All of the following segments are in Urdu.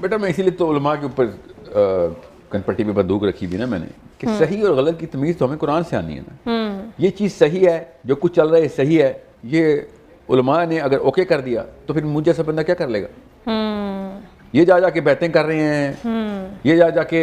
بیٹا میں اسی لیے تو علماء کے اوپر کنپٹی پہ بندوق رکھی بھی نا میں نے کہ صحیح اور غلط کی تمیز تو ہمیں قرآن سے آنی ہے نا. یہ چیز صحیح ہے, جو کچھ چل رہا ہے صحیح ہے, یہ علماء نے اگر اوکے کر دیا تو پھر مجھ جیسا بندہ کیا کر لے گا؟ یہ جا کے بیعتیں کر رہے ہیں, یہ جا کے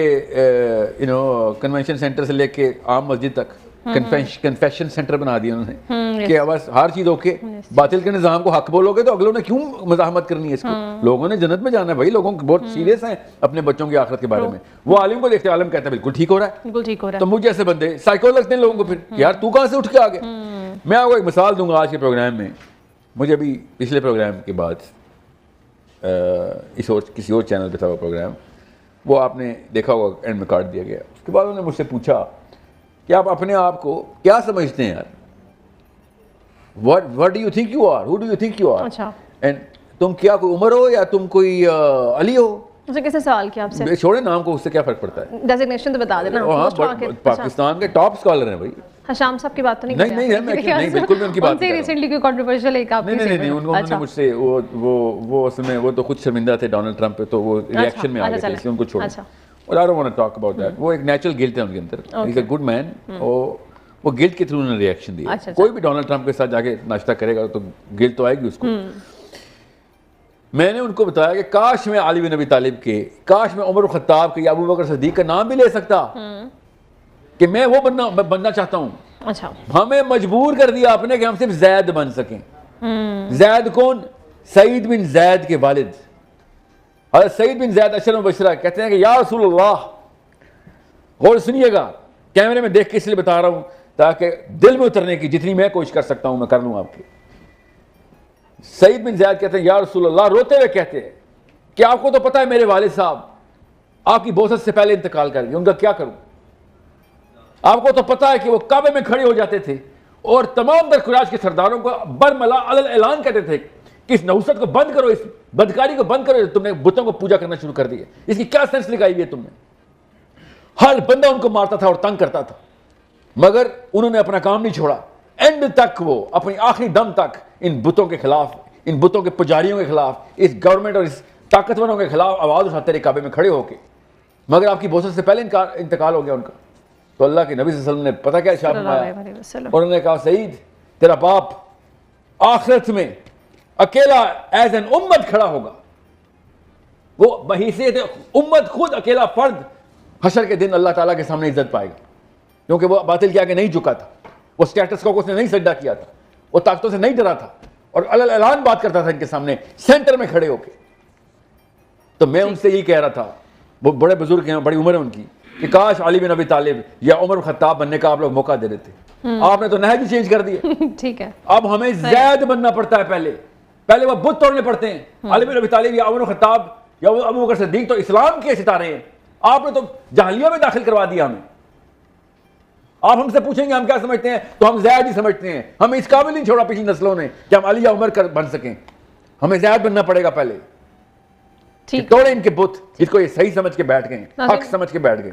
کنونشن سینٹر سے لے کے عام مسجد تک کنفیشن سینٹر بنا دیا انہوں نے کہ بس ہر چیز اوکے. باطل کے نظام کو حق بولو گے تو اگلوں نے کیوں مزاحمت کرنی ہے اس کو؟ لوگوں نے جنت میں جانا ہے بھائی, لوگوں بہت سیریس ہیں اپنے بچوں کی آخرت کے بارے میں. وہ عالم کو دیکھتے عالم کہتا ہے بالکل ٹھیک ہو رہا ہے, بالکل ٹھیک ہو رہا ہے. تو مجھ جیسے بندے سائیکو لگتے ہیں لوگوں کو, پھر یار تو کہاں سے اٹھ کے آ گیا. میں آپ کو ایک مثال دوں گا آج کے پروگرام میں. مجھے ابھی پچھلے پروگرام کے بعد کسی اور چینل پہ تھا وہ پروگرام, وہ آپ نے دیکھا ہوگا اینڈ میں کاٹ دیا گیا. اس کے بعد انہوں نے مجھ سے پوچھا کہ آپ اپنے آپ کو کیا سمجھتے ہیں یار, what do you think you are, who do you think you are, اچھا and تم کیا کوئی عمر ہو یا تم کوئی علی ہو؟ اسے کیسے سوال کیا آپ سے؟ چھوڑے نام کو, اس سے کیا فرق پڑتا ہے؟ ڈیزگنیشن تو بتا دینا. پاکستان کے ٹاپ اسکالر ہیں بھائی. حشام صاحب کی بات تو نہیں نہیں بالکل میں ان کی بات نہیں. ریسنٹلی کوئی کنٹروورشل ایک آپ نہیں انہوں نے مجھ سے وہ اس میں وہ تو خود شرمندہ تھے ڈونلڈ ٹرمپ پہ, تو وہ ریئیکشن میں آ گئے تھے, اس لیے ان کو چھوڑا. اور I don't want to talk about that. وہ ایک نیچرل گلٹ ہے ان کے اندر. He's a good man. وہ گلٹ کے تھرو انہوں نے ریئیکشن دیا. کوئی بھی ڈونلڈ ٹرمپ کے ساتھ جا کے ناشتہ کرے گا تو گلٹ تو آئے گی اس کو. میں نے ان کو بتایا کہ کاش میں علی بن ابی طالب کے, کاش میں عمر خطاب کے یا ابو بکر صدیق کا نام بھی لے سکتا کہ میں وہ بننا چاہتا ہوں. اچھا ہمیں مجبور کر دیا آپ نے کہ ہم صرف زید بن سکیں. زید کون؟ سعید بن زید کے والد حضرت سعید بن زید اشر مبشرہ کہتے ہیں کہ یا رسول اللہ, غور سنیے گا, کیمرے میں دیکھ کے اس لیے بتا رہا ہوں تاکہ دل میں اترنے کی جتنی میں کوشش کر سکتا ہوں میں کر لوں آپ کی. سعید بن زید کہتے ہیں یا رسول اللہ, روتے ہوئے کہتے ہیں کہ آپ کو تو پتہ ہے میرے والد صاحب آپ کی بوست سے پہلے انتقال کر گئے, ان کا کیا کروں؟ آپ کو تو پتہ ہے کہ وہ کعبے میں کھڑے ہو جاتے تھے اور تمام در قریش کے سرداروں کو برملا علی اعلان کہتے تھے کہ اس نحوست کو بند کرو, اس بدکاری کو بند کرو, تم نے بتوں کو پوجا کرنا شروع کر دیا, اس کی کیا سینس لگائی ہوئی ہے تم نے؟ ہر بندہ ان کو مارتا تھا اور تنگ کرتا تھا, مگر انہوں نے اپنا کام نہیں چھوڑا. اینڈ تک وہ اپنی آخری دم تک ان بتوں کے خلاف, ان بتوں کے پجاریوں کے خلاف, اس گورنمنٹ اور اس طاقتوروں کے خلاف آواز اٹھاتے رہے کعبے میں کھڑے ہو کے, مگر آپ کی بوست سے پہلے انتقال ہو گیا ان کا. تو اللہ کے نبی صلی اللہ علیہ وسلم نے پتہ کیا ارشاد فرمایا, اور انہوں نے کہا سعید تیرا باپ آخرت میں اکیلا ایز این امت کھڑا ہوگا, وہ بحیثیت امت خود اکیلا فرد حشر کے دن اللہ تعالیٰ کے سامنے عزت پائے گا, کیونکہ وہ باطل کے آگے نہیں جھکا تھا, وہ اسٹیٹس کو اس نے نہیں سجدہ کیا تھا, وہ طاقتوں سے نہیں ڈرا تھا, اور علی اعلان بات کرتا تھا ان کے سامنے سینٹر میں کھڑے ہو کے. تو میں ان سے یہی کہہ رہا تھا, وہ بڑے بزرگ ہیں, بڑی عمر ہے ان کی, کہ کاش علی بن ابی طالب یا عمر خطاب بننے کا آپ لوگ موقع دے دیتے. آپ نے تو نہج ہی چینج کر دیا. ٹھیک ہے, اب ہمیں زید بننا پڑتا ہے. پہلے وہ بت توڑنے پڑتے ہیں. علی بن ابی طالب یا عمر خطاب یا ابو بکر صدیق تو اسلام کے ستارے ہیں, آپ نے تو جاہلیہ میں داخل کروا دیا ہمیں. آپ ہم سے پوچھیں گے ہم کیا سمجھتے ہیں تو ہم زید ہی سمجھتے ہیں. ہمیں اس قابل نہیں چھوڑا پچھلی نسلوں نے کہ ہم علی یا عمر بن سکیں. ہمیں زید بننا پڑے گا پہلے. توڑے ان کے بت جس کو یہ صحیح سمجھ کے بیٹھ گئے, حق سمجھ کے بیٹھ گئے.